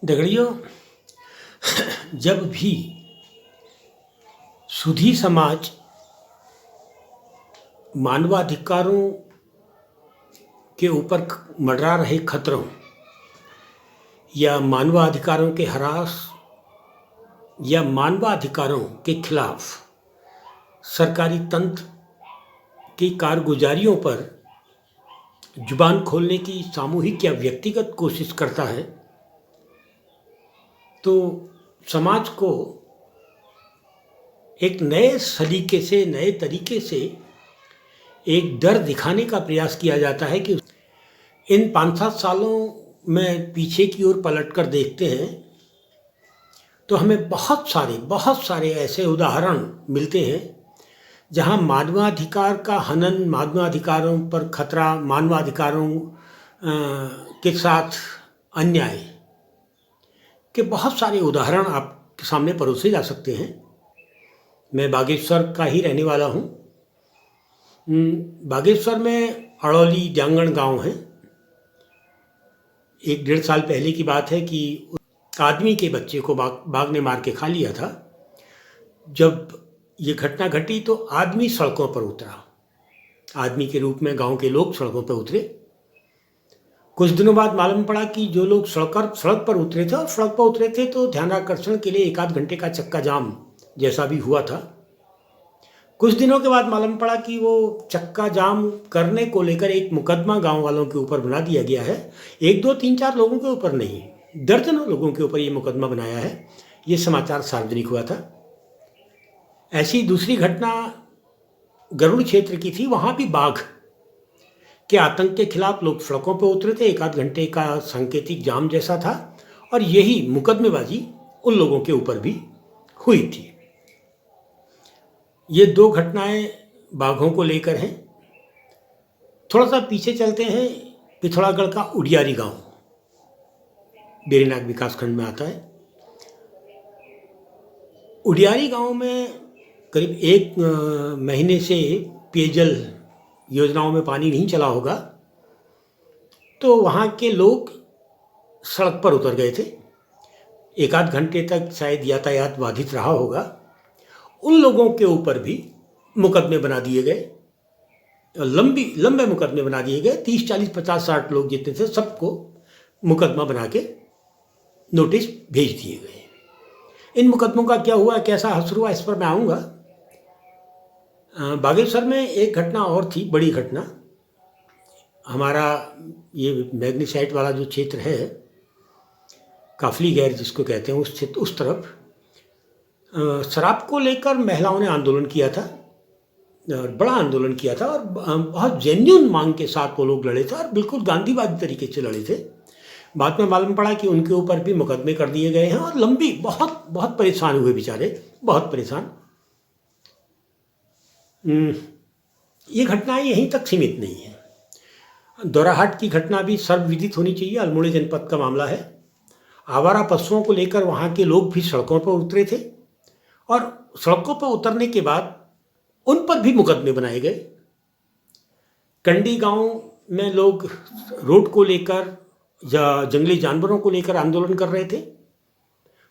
दगड़ियों, जब भी सुधी समाज मानवाधिकारों के ऊपर मंडरा रहे खतरों या मानवाधिकारों के हरास या मानवाधिकारों के खिलाफ सरकारी तंत्र की कारगुजारियों पर जुबान खोलने की सामूहिक या व्यक्तिगत कोशिश करता है, तो समाज को एक नए सलीके से, नए तरीके से एक डर दिखाने का प्रयास किया जाता है कि इन 5-7 सालों में पीछे की ओर पलटकर देखते हैं तो हमें बहुत सारे ऐसे उदाहरण मिलते हैं जहां मानवाधिकार का हनन, मानवाधिकारों पर खतरा, मानवाधिकारों के साथ अन्याय के बहुत सारे उदाहरण आपके सामने परोसे जा सकते हैं। मैं बागेश्वर का ही रहने वाला हूँ। बागेश्वर में अड़ौली जांगण गांव है। 1-1.5 साल पहले की बात है कि आदमी के बच्चे को बाघ ने मार के खा लिया था। जब ये घटना घटी तो आदमी सड़कों पर उतरा, आदमी के रूप में गांव के लोग सड़कों पर उतरे। कुछ दिनों बाद मालूम पड़ा कि जो लोग सड़क पर उतरे थे तो ध्यानाकर्षण के लिए 1-8 घंटे का चक्का जाम जैसा भी हुआ था। कुछ दिनों के बाद मालूम पड़ा कि वो चक्का जाम करने को लेकर एक मुकदमा गांव वालों के ऊपर बना दिया गया है। 1, 2, 3, 4 लोगों के ऊपर नहीं, दर्जनों लोगों के ऊपर ये मुकदमा बनाया है। ये समाचार सार्वजनिक हुआ था। ऐसी दूसरी घटना गरुड़ क्षेत्र की थी। वहाँ भी बाघ के आतंक के खिलाफ लोग सड़कों पर उतरे थे। 1-8 घंटे का सांकेतिक जाम जैसा था और यही मुकदमेबाजी उन लोगों के ऊपर भी हुई थी। ये 2 घटनाएं बाघों को लेकर हैं। थोड़ा सा पीछे चलते हैं। पिथौरागढ़ का उडियारी गांव बेरीनाग विकासखंड में आता है। उडियारी गांव में करीब 1 महीने से पेयजल योजनाओं में पानी नहीं चला होगा, तो वहाँ के लोग सड़क पर उतर गए थे। 1-8 घंटे तक शायद यातायात बाधित रहा होगा। उन लोगों के ऊपर भी मुकदमे बना दिए गए, लंबे मुकदमे बना दिए गए। 30, 40, 50, 60 लोग जितने थे सबको मुकदमा बना के नोटिस भेज दिए गए। इन मुकदमों का क्या हुआ, कैसा असर हुआ, इस पर मैं आऊँगा। बागेश्वर में एक घटना और थी, बड़ी घटना। हमारा ये मैग्नीसाइट वाला जो क्षेत्र है, काफली गैर जिसको कहते हैं, उस तरफ शराब को लेकर महिलाओं ने आंदोलन किया था और बड़ा आंदोलन किया था और बहुत जेन्युइन मांग के साथ वो लोग लड़े थे और बिल्कुल गांधीवादी तरीके से लड़े थे। बाद में मालूम पड़ा कि उनके ऊपर भी मुकदमे कर दिए गए हैं और लंबी बहुत परेशान हुए बेचारे, बहुत परेशान। ये घटनाएं यहीं तक सीमित नहीं है। दोराहाट की घटना भी सर्वविदित होनी चाहिए। अल्मोड़ा जनपद का मामला है। आवारा पशुओं को लेकर वहाँ के लोग भी सड़कों पर उतरे थे और सड़कों पर उतरने के बाद उन पर भी मुकदमे बनाए गए। कंडी गांव में लोग रोड को लेकर या जंगली जानवरों को लेकर आंदोलन कर रहे थे।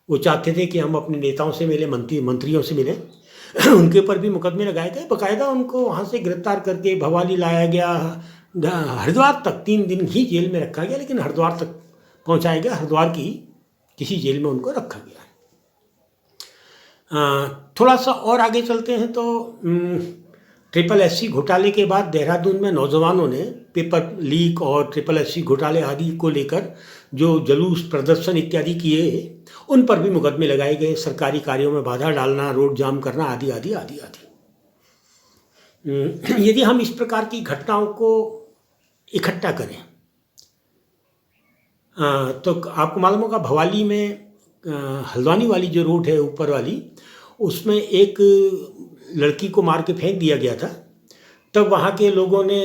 वो चाहते थे कि हम अपने नेताओं से मिले, मंत्रियों से मिले। उनके ऊपर भी मुकदमे लगाए गए। बाकायदा उनको वहाँ से गिरफ्तार करके भवाली लाया गया, हरिद्वार तक 3 दिन ही जेल में रखा गया, लेकिन हरिद्वार तक पहुँचाया गया। हरिद्वार की किसी जेल में उनको रखा गया। थोड़ा सा और आगे चलते हैं तो SSSC घोटाले के बाद देहरादून में नौजवानों ने पेपर लीक और SSSC घोटाले आदि को लेकर जो जुलूस, प्रदर्शन इत्यादि किए, उन पर भी मुकदमे लगाए गए। सरकारी कार्यों में बाधा डालना, रोड जाम करना आदि आदि आदि आदि। यदि हम इस प्रकार की घटनाओं को इकट्ठा करें तो आपको मालूम होगा, भवाली में हल्द्वानी वाली जो रोड है ऊपर वाली, उसमें एक लड़की को मार के फेंक दिया गया था। तब वहाँ के लोगों ने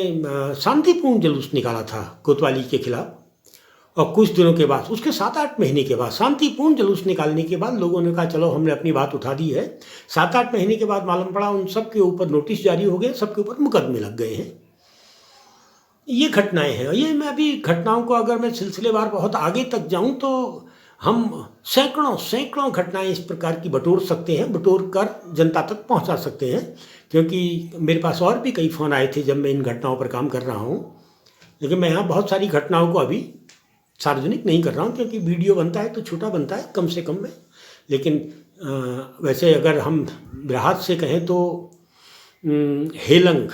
शांतिपूर्ण जुलूस निकाला था कोतवाली के खिलाफ और कुछ दिनों के बाद, उसके 7-8 महीने के बाद, शांतिपूर्ण जुलूस निकालने के बाद लोगों ने कहा चलो हमने अपनी बात उठा दी है। 7-8 महीने के बाद मालूम पड़ा उन सब के ऊपर नोटिस जारी हो गए, सबके ऊपर मुकदमे लग गए हैं। ये घटनाएं हैं। ये मैं अभी घटनाओं को अगर मैं सिलसिलेवार बहुत आगे तक जाऊं तो हम सैकड़ों सैकड़ों घटनाएं इस प्रकार की बटोर सकते हैं, बटोर कर जनता तक पहुंचा सकते हैं। क्योंकि मेरे पास और भी कई फ़ोन आए थे जब मैं इन घटनाओं पर काम कर रहा हूं, लेकिन मैं यहाँ बहुत सारी घटनाओं को अभी सार्वजनिक नहीं कर रहा हूँ, क्योंकि वीडियो बनता है तो छोटा बनता है कम से कम में। लेकिन वैसे अगर हम राहत से कहें तो हेलंग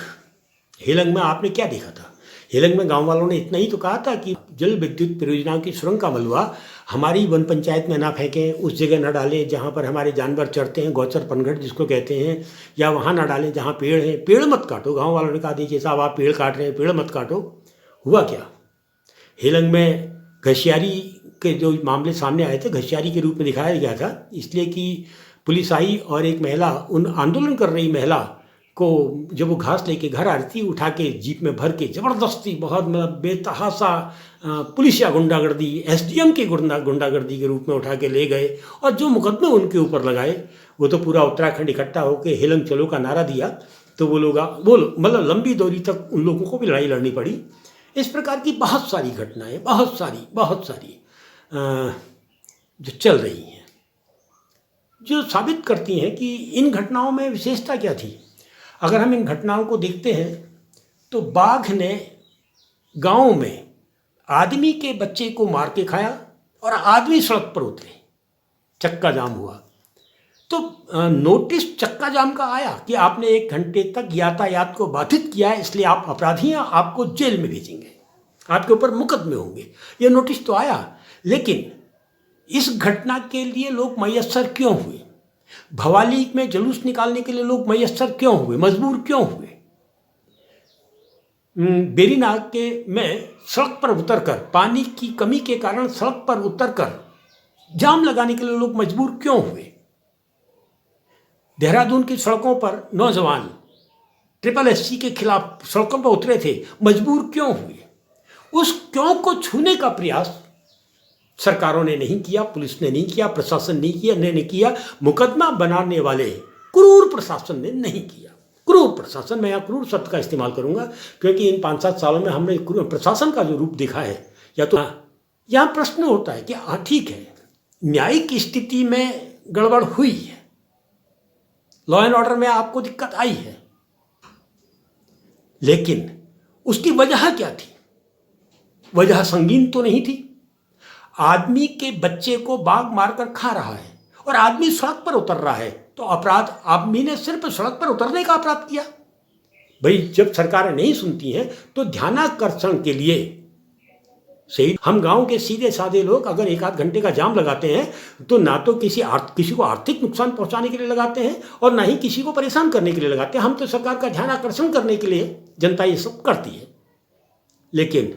हेलंग में आपने क्या देखा था? हेलंग में गांव वालों ने इतना ही तो कहा था कि जल विद्युत परियोजनाओं की सुरंग का मलबा हमारी वन पंचायत में ना फेंकें, उस जगह ना डालें जहाँ पर हमारे जानवर चढ़ते हैं, गौचर पनघट जिसको कहते हैं, या वहाँ ना डालें जहाँ पेड़ हैं। पेड़ मत काटो, गांव वालों ने कहा देखिए साहब आप पेड़ काट रहे हैं, पेड़ मत काटो। हुआ क्या? हेलंग में घसियारी के जो मामले सामने आए थे, घसियारी के रूप में दिखाया गया था, इसलिए कि पुलिस आई और एक महिला, उन आंदोलन कर रही महिला को जब वो घास लेके घर आ रही थी, उठा के जीप में भर के ज़बरदस्ती, बहुत मतलब बेतहासा पुलिसिया गुंडागर्दी, एसडीएम की गुंडागर्दी के रूप में उठा के ले गए। और जो मुकदमे उनके ऊपर लगाए, वो तो पूरा उत्तराखंड इकट्ठा होकर हेलंग चलो का नारा दिया। तो वो लोग मतलब लंबी दूरी तक उन लोगों को भी लड़ाई लड़नी पड़ी। इस प्रकार की बहुत सारी घटनाएं, बहुत सारी जो चल रही हैं, जो साबित करती हैं कि इन घटनाओं में विशेषता क्या थी। अगर हम इन घटनाओं को देखते हैं तो बाघ ने गांव में आदमी के बच्चे को मार के खाया और आदमी सड़क पर उतरे, चक्का जाम हुआ। तो नोटिस चक्का जाम का आया कि आपने 1 घंटे तक यातायात को बाधित किया है, इसलिए आप अपराधी हैं, आपको जेल में भेजेंगे, आपके ऊपर मुकदमे होंगे। ये नोटिस तो आया, लेकिन इस घटना के लिए लोग मयस्सर क्यों हुए? भवाली में जुलूस निकालने के लिए लोग मयस्सर क्यों हुए, मजबूर क्यों हुए? बेरीनाग के में सड़क पर उतरकर, पानी की कमी के कारण सड़क पर उतरकर जाम लगाने के लिए लोग मजबूर क्यों हुए? देहरादून की सड़कों पर नौजवान SSS के खिलाफ सड़कों पर उतरे थे, मजबूर क्यों हुए? उस क्यों को छूने का प्रयास सरकारों ने नहीं किया, पुलिस ने नहीं किया, प्रशासन नहीं किया, मुकदमा बनाने वाले क्रूर प्रशासन ने नहीं किया। क्रूर प्रशासन, मैं यहाँ क्रूर शब्द का इस्तेमाल करूंगा क्योंकि इन 5-7 सालों में हमने प्रशासन का जो रूप देखा है, या तो यहाँ प्रश्न होता है कि हाँ ठीक है, न्यायिक स्थिति में गड़बड़ हुई है, लॉ एंड ऑर्डर में आपको दिक्कत आई है, लेकिन उसकी वजह क्या थी? वजह संगीन तो नहीं थी। आदमी के बच्चे को बाघ मारकर खा रहा है और आदमी सड़क पर उतर रहा है, तो अपराध आदमी ने सिर्फ सड़क पर उतरने का अपराध किया। भाई जब सरकारें नहीं सुनती हैं तो ध्यानाकर्षण के लिए सही, हम गांव के सीधे साधे लोग अगर 1-8 घंटे का जाम लगाते हैं तो ना तो किसी को आर्थिक नुकसान पहुंचाने के लिए लगाते हैं और ना ही किसी को परेशान करने के लिए लगाते हैं। हम तो सरकार का ध्यानाकर्षण करने के लिए जनता ये सब करती है। लेकिन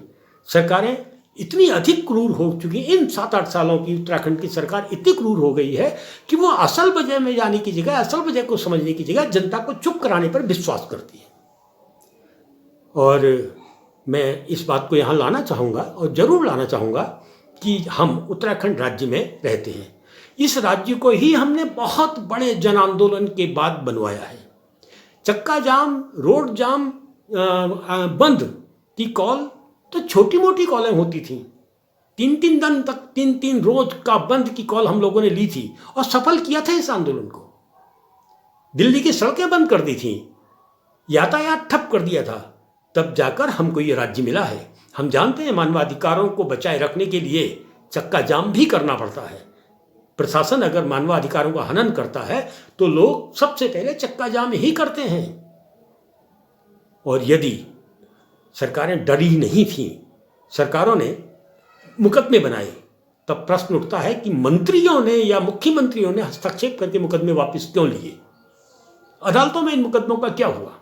सरकारें इतनी अधिक क्रूर हो चुकी, इन 7-8 सालों की उत्तराखंड की सरकार इतनी क्रूर हो गई है कि वो असल वजह में जाने की जगह, असल वजह को समझने की जगह जनता को चुप कराने पर विश्वास करती है। और मैं इस बात को यहाँ लाना चाहूँगा और ज़रूर लाना चाहूँगा कि हम उत्तराखंड राज्य में रहते हैं। इस राज्य को ही हमने बहुत बड़े जन आंदोलन के बाद बनवाया है। चक्का जाम, रोड जाम, बंद की कॉल तो छोटी मोटी कॉलें होती थीं। 3-3 दिन तक, 3-3 रोज का बंद की कॉल हम लोगों ने ली थी और सफल किया था इस आंदोलन को। दिल्ली की सड़कें बंद कर दी थी, यातायात ठप कर दिया था, तब जाकर हमको ये राज्य मिला है। हम जानते हैं मानवाधिकारों को बचाए रखने के लिए चक्का जाम भी करना पड़ता है। प्रशासन अगर मानवाधिकारों का हनन करता है तो लोग सबसे पहले चक्का जाम ही करते हैं। और यदि सरकारें डरी नहीं थीं, सरकारों ने मुकदमे बनाए, तब प्रश्न उठता है कि मंत्रियों ने या मुख्यमंत्रियों ने हस्तक्षेप करके मुकदमे वापस क्यों लिए? अदालतों में इन मुकदमों का क्या हुआ?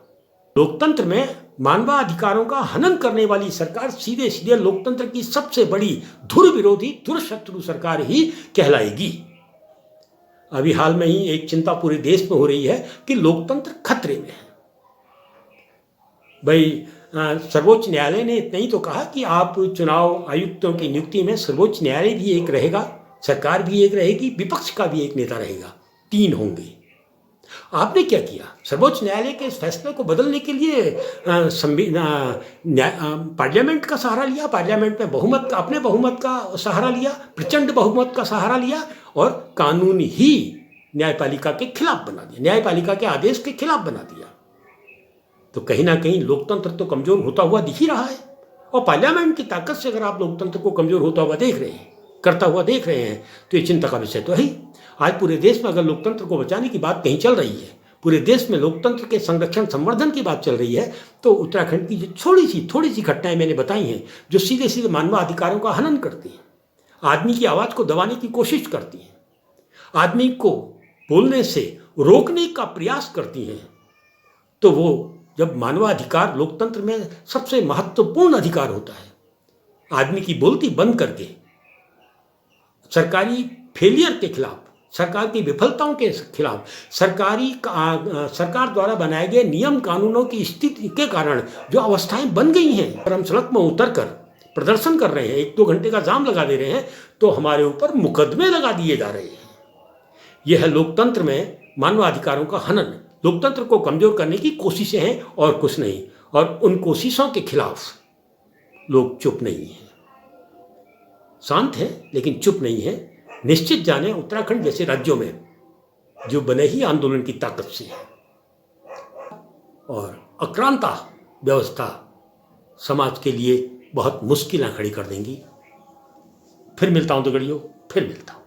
लोकतंत्र में मानवाधिकारों का हनन करने वाली सरकार सीधे सीधे लोकतंत्र की सबसे बड़ी धुर विरोधी, धुर शत्रु सरकार ही कहलाएगी। अभी हाल में ही एक चिंता पूरे देश में हो रही है कि लोकतंत्र खतरे में है। भाई सर्वोच्च न्यायालय ने इतना ही तो कहा कि आप चुनाव आयुक्तों की नियुक्ति में सर्वोच्च न्यायालय भी एक रहेगा, सरकार भी एक रहेगी, विपक्ष का भी एक नेता रहेगा, 3 होंगे। आपने क्या किया? सर्वोच्च न्यायालय के इस फैसले को बदलने के लिए पार्लियामेंट का सहारा लिया, पार्लियामेंट में बहुमत का, अपने बहुमत का सहारा लिया, प्रचंड बहुमत का सहारा लिया और कानून ही न्यायपालिका के खिलाफ बना दिया, न्यायपालिका के आदेश के खिलाफ बना दिया। तो कहीं ना कहीं लोकतंत्र तो कमजोर होता हुआ दिख ही रहा है। और पार्लियामेंट की ताकत से अगर आप लोकतंत्र को कमजोर होता हुआ देख रहे हैं, करता हुआ देख रहे हैं, तो ये चिंता का विषय तो है ही। आज पूरे देश में अगर लोकतंत्र को बचाने की बात कहीं चल रही है, पूरे देश में लोकतंत्र के संरक्षण संवर्धन की बात चल रही है, तो उत्तराखंड की जो थोड़ी सी घटनाएं मैंने बताई हैं, जो सीधे सीधे मानवाधिकारों का हनन करती हैं, आदमी की आवाज़ को दबाने की कोशिश करती हैं, आदमी को बोलने से रोकने का प्रयास करती हैं, तो वो जब मानवाधिकार लोकतंत्र में सबसे महत्वपूर्ण अधिकार होता है, आदमी की बोलती बंद करके सरकारी फेलियर के खिलाफ, सरकार की विफलताओं के खिलाफ, सरकार द्वारा बनाए गए नियम कानूनों की स्थिति के कारण जो अवस्थाएं बन गई हैं, और हम सड़क में उतर कर प्रदर्शन कर रहे हैं, 1-2 घंटे का जाम लगा दे रहे हैं, तो हमारे ऊपर मुकदमे लगा दिए जा रहे हैं। यह है लोकतंत्र में मानवाधिकारों का हनन, लोकतंत्र को कमजोर करने की कोशिशें हैं और कुछ नहीं। और उन कोशिशों के खिलाफ लोग चुप नहीं हैं, शांत है लेकिन चुप नहीं है। निश्चित जाने उत्तराखंड जैसे राज्यों में जो बने ही आंदोलन की ताकत से है, और अक्रांता व्यवस्था समाज के लिए बहुत मुश्किलें खड़ी कर देंगी। फिर मिलता हूं तो गड़ियों, फिर मिलता हूं।